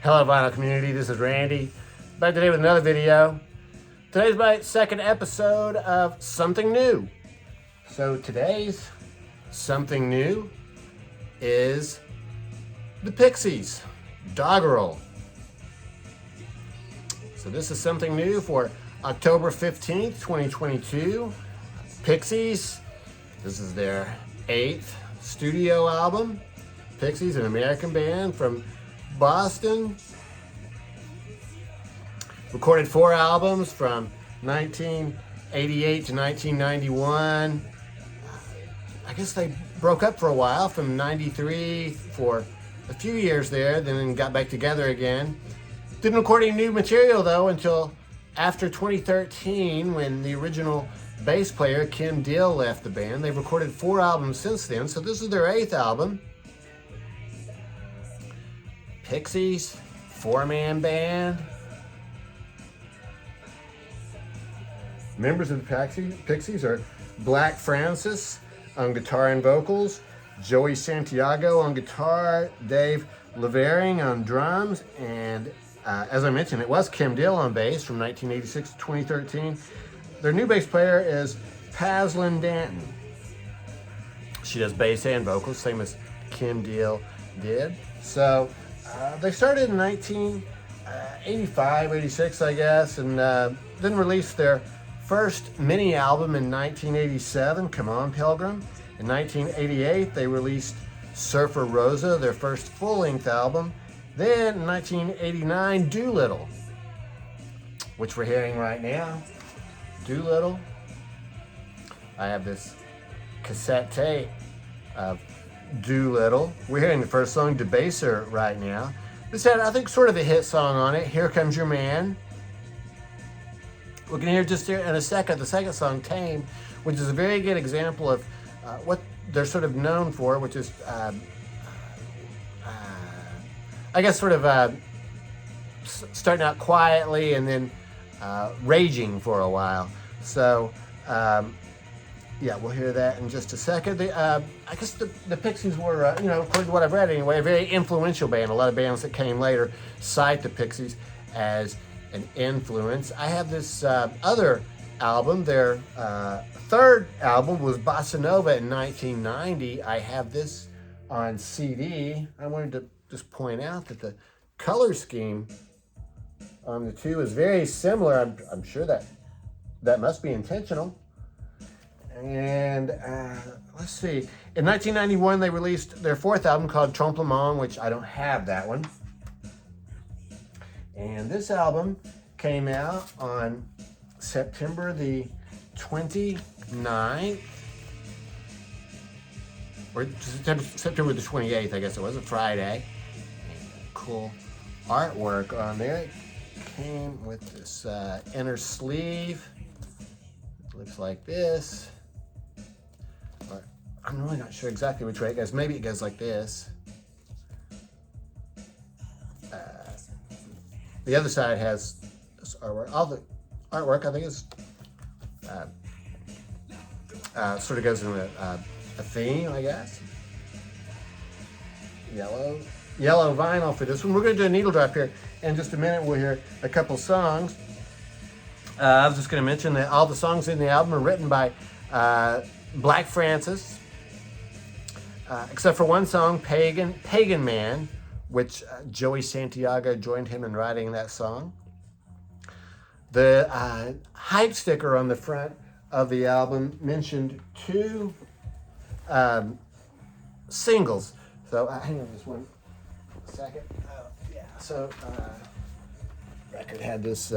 Hello vinyl community, this is Randy, back today with another video. Today's my second episode of Something New. So today's Something New is the Pixies, Doggerel. So this is something new for October 15th, 2022. Pixies, this is their 8th studio album. Pixies, an American band from Boston. Recorded 4 albums from 1988 to 1991. I guess they broke up for a while from 93 for a few years there, then got back together again. Didn't record any new material though until after 2013 when the original bass player Kim Deal left the band. They've recorded 4 albums since then, so this is their 8th album. Pixies, 4-man band. Members of the Pixies are Black Francis on guitar and vocals, Joey Santiago on guitar, Dave Levering on drums, and as I mentioned, it was Kim Deal on bass from 1986 to 2013. Their new bass player is Paslin Danton. She does bass and vocals, same as Kim Deal did. So they started in 1985, 86, I guess, and then released their first mini album in 1987, Come On Pilgrim. In 1988, they released Surfer Rosa, their first full-length album. Then in 1989, Doolittle, which we're hearing right now. Doolittle. I have this cassette tape of Doolittle. We're hearing the first song, Debaser, right now. This had, I think, sort of a hit song on it, Here Comes Your Man. We're going to hear just here in a second the second song, Tame, which is a very good example of what they're sort of known for, which is, I guess, sort of starting out quietly and then raging for a while. So, yeah, we'll hear that in just a second. I guess the Pixies were, according to what I've read anyway, a very influential band. A lot of bands that came later cite the Pixies as an influence. I have this other album. Their third album was Bossa Nova in 1990. I have this on CD. I wanted to just point out that the color scheme on the two is very similar. I'm sure that must be intentional. And let's see. In 1991, they released their 4th album called Tromplement, which I don't have that one. And this album came out on September the 29th, or September the 28th, I guess it was, a Friday. Cool artwork on there. It came with this inner sleeve. It looks like this. But I'm really not sure exactly which way it goes. Maybe it goes like this. The other side has this artwork. All the artwork, I think, is sort of goes in a theme, I guess. Yellow vinyl for this one. We're going to do a needle drop here in just a minute. We'll hear a couple songs. I was just going to mention that all the songs in the album are written by Black Francis, except for one song, Pagan Man, which Joey Santiago joined him in writing that song. The hype sticker on the front of the album mentioned 2 singles. So hang on just one second. Yeah, so record had this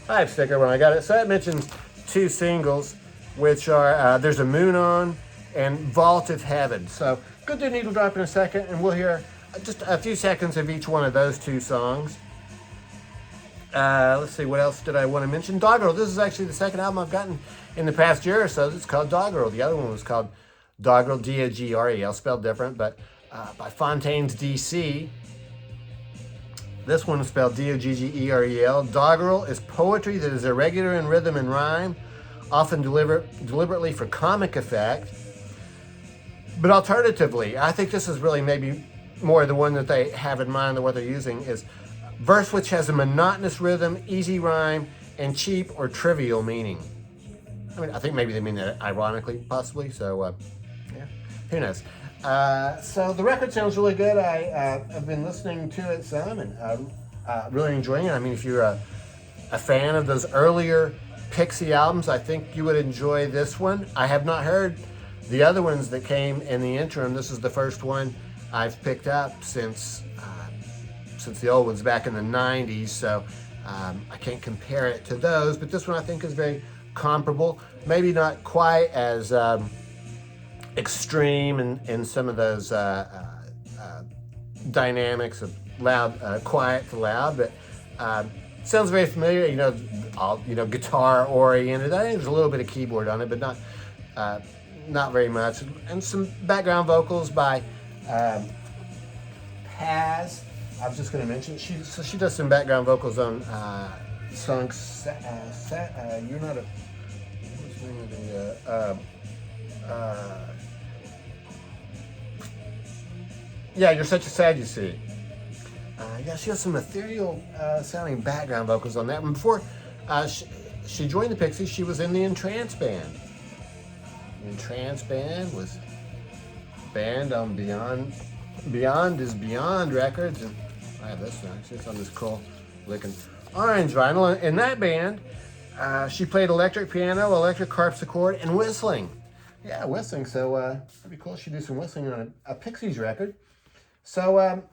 hype sticker when I got it. So that mentions 2 singles, which are There's a Moon On and Vault of Heaven. So go do a needle drop in a second, and we'll hear just a few seconds of each one of those 2 songs. Let's see, what else did I want to mention? Doggerel. This is actually the second album I've gotten in the past year or so. It's called Doggerel. The other one was called Doggerel, D-O-G-R-E-L, spelled different, but by Fontaine's DC. This one is spelled D-O-G-G-E-R-E-L. Doggerel is poetry that is irregular in rhythm and rhyme, often deliberately for comic effect. But alternatively, I think this is really maybe more the one that they have in mind of what they're using is verse which has a monotonous rhythm, easy rhyme, and cheap or trivial meaning. I mean, I think maybe they mean that ironically, possibly. So, yeah, who knows? So the record sounds really good. I've been listening to it some and really enjoying it. I mean, if you're a fan of those earlier Pixie albums, I think you would enjoy this one. I have not heard the other ones that came in the interim. This is the first one I've picked up since the old ones back in the 90s, so I can't compare it to those, but this one I think is very comparable. Maybe not quite as extreme in some of those dynamics of loud, quiet to loud, but sounds very familiar. All guitar oriented. I think there's a little bit of keyboard on it, but not very much. And some background vocals by Paz. I was just going to mention she does some background vocals on songs. You're not a. What's the name of the? Yeah, You're Such a Sad You See. Yeah, she has some ethereal sounding background vocals on that. And before she joined the Pixies, she was in the Entrance Band. The Entrance Band was band on Beyond is Beyond Records. And I have this now. It's on this cool looking orange vinyl. In that band, she played electric piano, electric harpsichord, and whistling. Yeah, whistling. So it'd be cool if she did some whistling on a Pixies record. So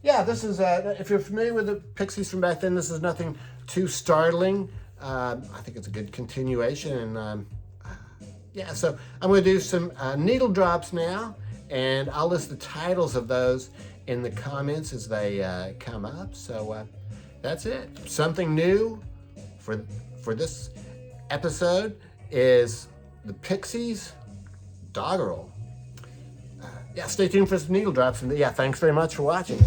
yeah, this is, if you're familiar with the Pixies from back then, this is nothing too startling. I think it's a good continuation. And yeah, so I'm going to do some needle drops now, and I'll list the titles of those in the comments as they come up. So that's it. Something new for this episode is the Pixies, Doggerel. Yeah, stay tuned for some needle drops. And yeah, thanks very much for watching.